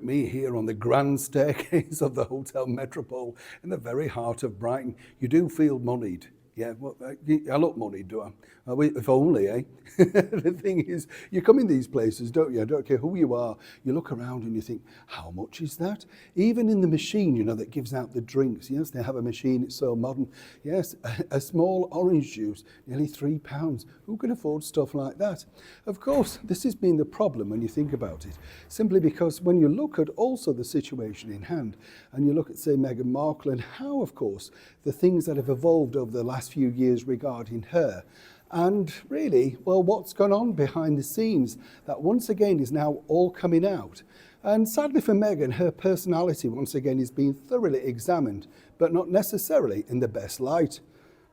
at me here on the grand staircase of the Hotel Metropole in the very heart of Brighton. You do feel moneyed. Yeah, well, I look moneyed, do I? If only, eh? The thing is, you come in these places, don't you? I don't care who you are. You look around and you think, how much is that? Even in the machine, you know, that gives out the drinks. Yes, they have a machine, it's so modern. Yes, a small orange juice, nearly £3. Who can afford stuff like that? Of course, this has been the problem when you think about it. Simply because when you look at also the situation in hand, and you look at, say, Meghan Markle and how, of course, the things that have evolved over the last few years regarding her, and really, well, what's gone on behind the scenes that once again is now all coming out. And sadly for Meghan, her personality once again is being thoroughly examined, but not necessarily in the best light.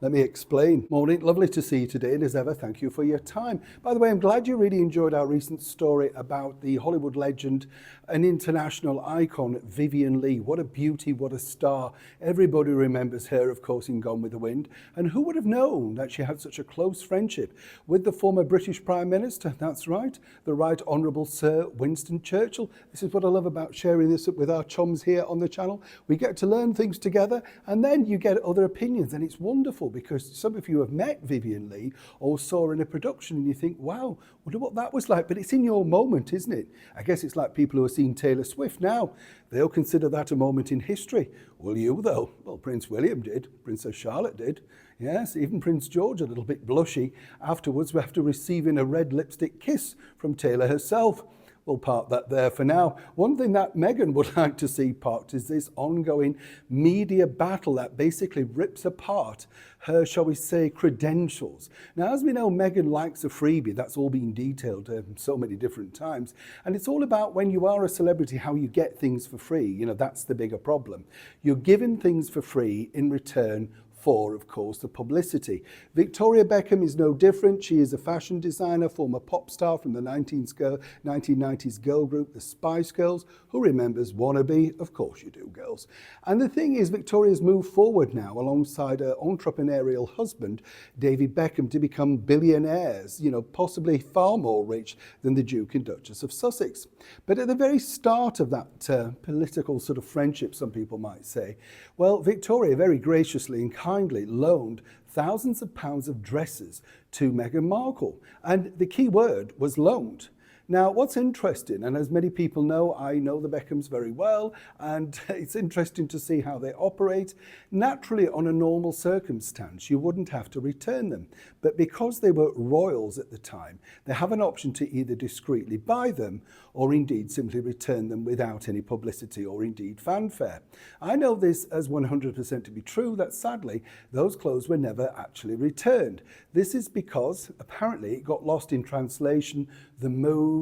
Let me explain. Morning, lovely to see you today, and as ever, thank you for your time. By the way, I'm glad you really enjoyed our recent story about the Hollywood legend and international icon, Vivien Leigh. What a beauty, what a star. Everybody remembers her, of course, in Gone with the Wind. And who would have known that she had such a close friendship with the former British Prime Minister? That's right, the Right Honourable Sir Winston Churchill. This is what I love about sharing this with our chums here on the channel. We get to learn things together, and then you get other opinions, and it's wonderful, because some of you have met Vivien Leigh or saw her in a production and you think, wow, wonder what that was like. But it's in your moment, isn't it? I guess it's like people who have seen Taylor Swift now. They'll consider that a moment in history. Will you, though? Well, Prince William did. Princess Charlotte did. Yes, even Prince George a little bit blushy afterwards after receiving a red lipstick kiss from Taylor herself. We'll park that there for now. One thing that Meghan would like to see parked is this ongoing media battle that basically rips apart her, shall we say, credentials. Now, as we know, Meghan likes a freebie. That's all been detailed so many different times. And it's all about when you are a celebrity, how you get things for free. You know, that's the bigger problem. You're given things for free in return for, of course, the publicity. Victoria Beckham is no different. She is a fashion designer, former pop star from the 1990s girl group, the Spice Girls. Who remembers Wannabe? Of course you do, girls. And the thing is, Victoria's moved forward now alongside her entrepreneurial husband, David Beckham, to become billionaires, you know, possibly far more rich than the Duke and Duchess of Sussex. But at the very start of that political sort of friendship, some people might say, well, Victoria very graciously and kindly loaned thousands of pounds of dresses to Meghan Markle. And the key word was loaned. Now, what's interesting, and as many people know, I know the Beckhams very well, and it's interesting to see how they operate. Naturally, on a normal circumstance, you wouldn't have to return them. But because they were royals at the time, they have an option to either discreetly buy them or indeed simply return them without any publicity or indeed fanfare. I know this as 100% to be true, that sadly, those clothes were never actually returned. This is because apparently it got lost in translation, the move,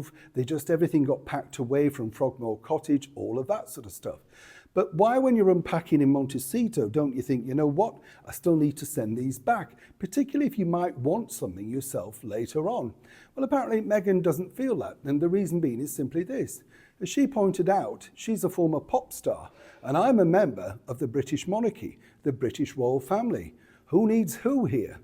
everything got packed away from Frogmore Cottage, all of that sort of stuff. But why, when you're unpacking in Montecito, don't you think, you know what, I still need to send these back, particularly if you might want something yourself later on? Well, apparently Meghan doesn't feel that, and the reason being is simply this. As she pointed out, she's a former pop star, and I'm a member of the British monarchy, the British royal family. Who needs who here?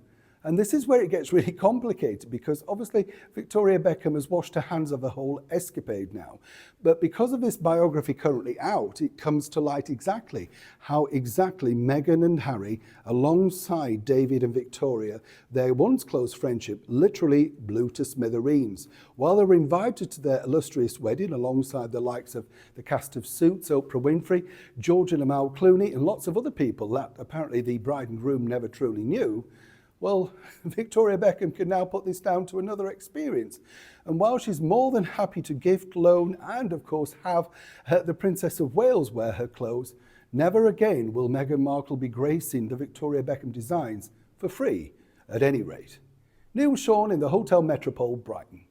And this is where it gets really complicated, because obviously Victoria Beckham has washed her hands of the whole escapade now. But because of this biography currently out, it comes to light exactly how Meghan and Harry, alongside David and Victoria, their once close friendship literally blew to smithereens. While they were invited to their illustrious wedding alongside the likes of the cast of Suits, Oprah Winfrey, George and Amal Clooney, and lots of other people that apparently the bride and groom never truly knew, well, Victoria Beckham can now put this down to another experience. And while she's more than happy to gift, loan, and of course have the Princess of Wales wear her clothes, never again will Meghan Markle be gracing the Victoria Beckham designs for free, at any rate. Neil Sean in the Hotel Metropole, Brighton.